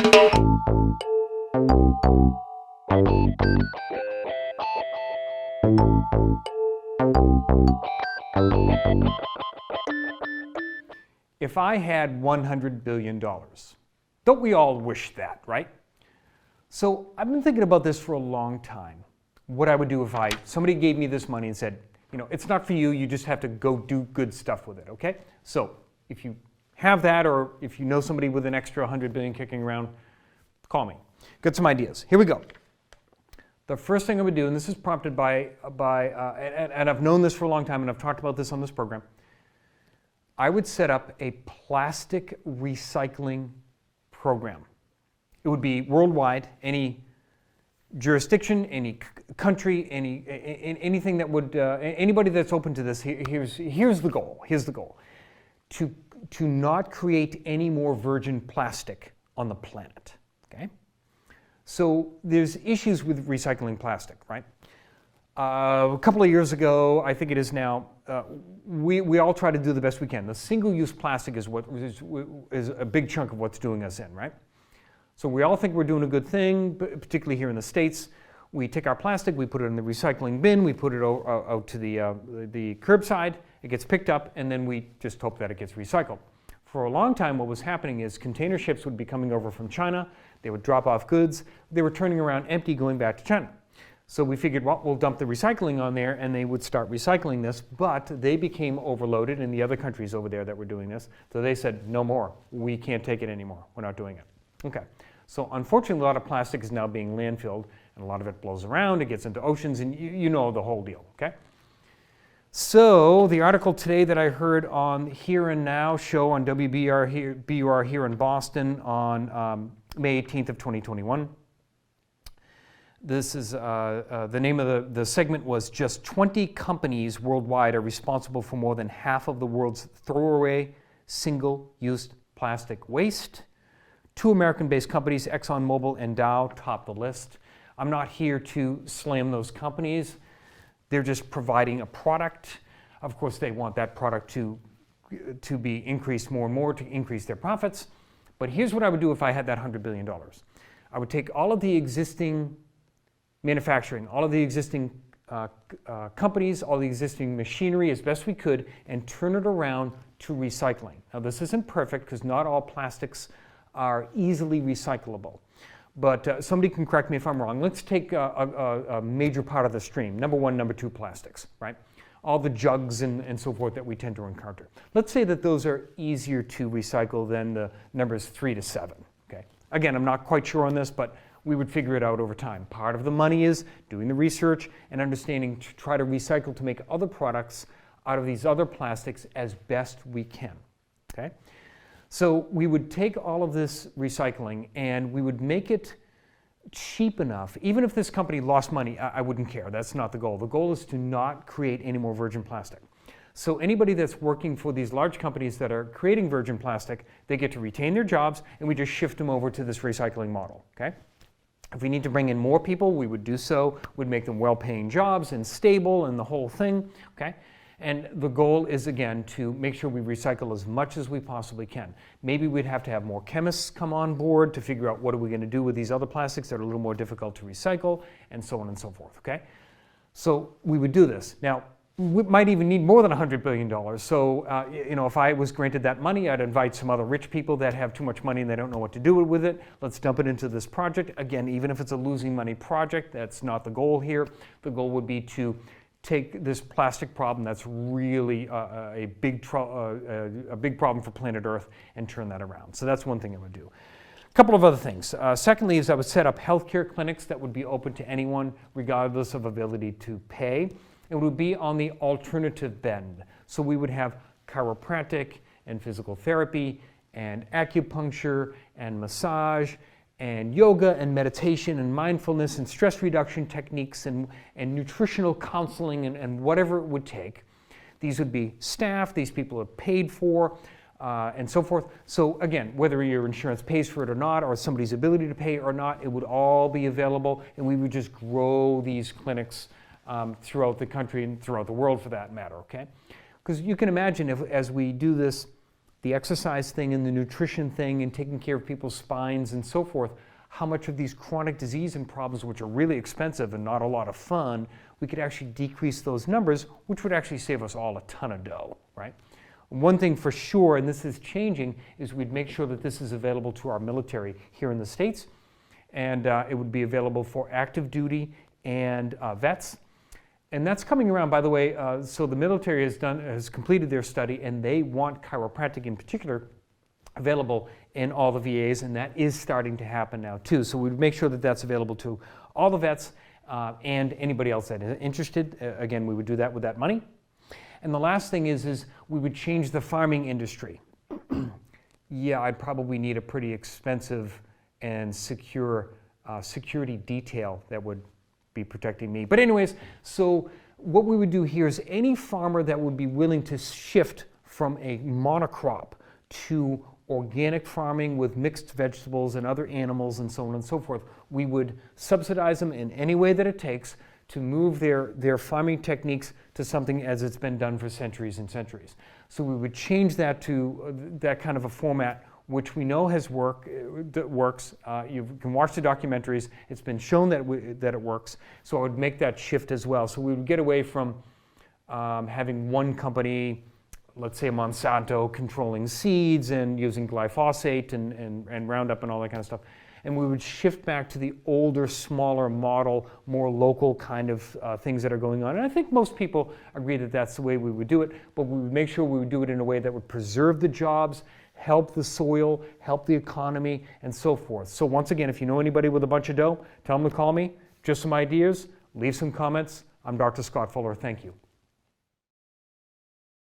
If I had $100 billion, don't we all wish that, right? So I've been thinking about this for a long time. What I would do if somebody gave me this money and said, it's not for you, you just have to go do good stuff with it, okay? So if you have that, or if you know somebody with an extra 100 billion kicking around, call me. Got some ideas. Here we go. The first thing I would do, and this is prompted by and I've known this for a long time, and I've talked about this on this program, I would set up a plastic recycling program. It would be worldwide, any jurisdiction, any country, anything that would, anybody that's open to this. Here's the goal. Here's the goal: to not create any more virgin plastic on the planet. Okay. So there's issues with recycling plastic, right? A couple of years ago, I think it is now, we all try to do the best we can. The single-use plastic is a big chunk of what's doing us in, right? So we all think we're doing a good thing, particularly here in the States. We take our plastic, we put it in the recycling bin, we put it out to the curbside, it gets picked up, and then we just hope that it gets recycled. For a long time, what was happening is container ships would be coming over from China, they would drop off goods, they were turning around empty going back to China. So we figured, well, we'll dump the recycling on there, and they would start recycling this, but they became overloaded in the other countries over there that were doing this. So they said, no more, we can't take it anymore, we're not doing it. Okay, so unfortunately, a lot of plastic is now being landfilled, and a lot of it blows around, it gets into oceans, and you know the whole deal, okay? So the article today that I heard on Here and Now show on WBUR here in Boston on May 18th of 2021. This is, the name of the segment was just 20 companies worldwide are responsible for more than half of the world's throwaway single-use plastic waste. 2 American-based companies, ExxonMobil and Dow, top the list. I'm not here to slam those companies. They're just providing a product. Of course, they want that product to be increased more and more to increase their profits. But here's what I would do if I had that $100 billion. I would take all of the existing manufacturing, all of the existing companies, all the existing machinery as best we could, and turn it around to recycling. Now, this isn't perfect because not all plastics are easily recyclable. But somebody can correct me if I'm wrong. Let's take a major part of the stream, number 1, number 2 plastics, right? All the jugs and so forth that we tend to encounter. Let's say that those are easier to recycle than the numbers 3 to 7, okay? Again, I'm not quite sure on this, but we would figure it out over time. Part of the money is doing the research and understanding to try to recycle to make other products out of these other plastics as best we can, okay? So we would take all of this recycling and we would make it cheap enough. Even if this company lost money, I wouldn't care. That's not the goal. The goal is to not create any more virgin plastic. So anybody that's working for these large companies that are creating virgin plastic, they get to retain their jobs, and we just shift them over to this recycling model, okay? If we need to bring in more people, we would do so. We'd make them well-paying jobs and stable and the whole thing, okay? And the goal is, again, to make sure we recycle as much as we possibly can. Maybe we'd have to have more chemists come on board to figure out what are we going to do with these other plastics that are a little more difficult to recycle, and so on and so forth, okay? So we would do this. Now, we might even need more than $100 billion. So, if I was granted that money, I'd invite some other rich people that have too much money and they don't know what to do with it. Let's dump it into this project. Again, even if it's a losing money project, that's not the goal here. The goal would be to take this plastic problem that's really a big problem for planet Earth and turn that around. So that's one thing I would do. A couple of other things. Secondly is I would set up healthcare clinics that would be open to anyone regardless of ability to pay. It would be on the alternative bend. So we would have chiropractic and physical therapy and acupuncture and massage and yoga and meditation and mindfulness and stress reduction techniques and nutritional counseling and whatever it would take. These would be staffed, these people are paid for, and so forth. So again, whether your insurance pays for it or not, or somebody's ability to pay or not, it would all be available, and we would just grow these clinics throughout the country and throughout the world for that matter, okay? Because you can imagine as we do this, the exercise thing and the nutrition thing and taking care of people's spines and so forth, how much of these chronic disease and problems, which are really expensive and not a lot of fun, we could actually decrease those numbers, which would actually save us all a ton of dough, right? One thing for sure, and this is changing, is we'd make sure that this is available to our military here in the States, and it would be available for active duty and vets. And that's coming around, by the way. So the military has completed their study, and they want chiropractic in particular available in all the VAs, and that is starting to happen now too. So we'd make sure that that's available to all the vets and anybody else that is interested. Again, we would do that with that money. And the last thing is we would change the farming industry. Yeah, I'd probably need a pretty expensive and secure security detail that would be protecting me. But anyways, so what we would do here is any farmer that would be willing to shift from a monocrop to organic farming with mixed vegetables and other animals and so on and so forth, we would subsidize them in any way that it takes to move their farming techniques to something as it's been done for centuries and centuries. So we would change that to that kind of a format, which we know has works. You can watch the documentaries. It's been shown that it works. So I would make that shift as well. So we would get away from having one company, let's say Monsanto, controlling seeds and using glyphosate and Roundup and all that kind of stuff. And we would shift back to the older, smaller model, more local kind of things that are going on. And I think most people agree that that's the way we would do it, but we would make sure we would do it in a way that would preserve the jobs, help the soil, help the economy, and so forth. So once again, if you know anybody with a bunch of dough, tell them to call me. Just some ideas, leave some comments. I'm Dr. Scott Fuller. Thank you.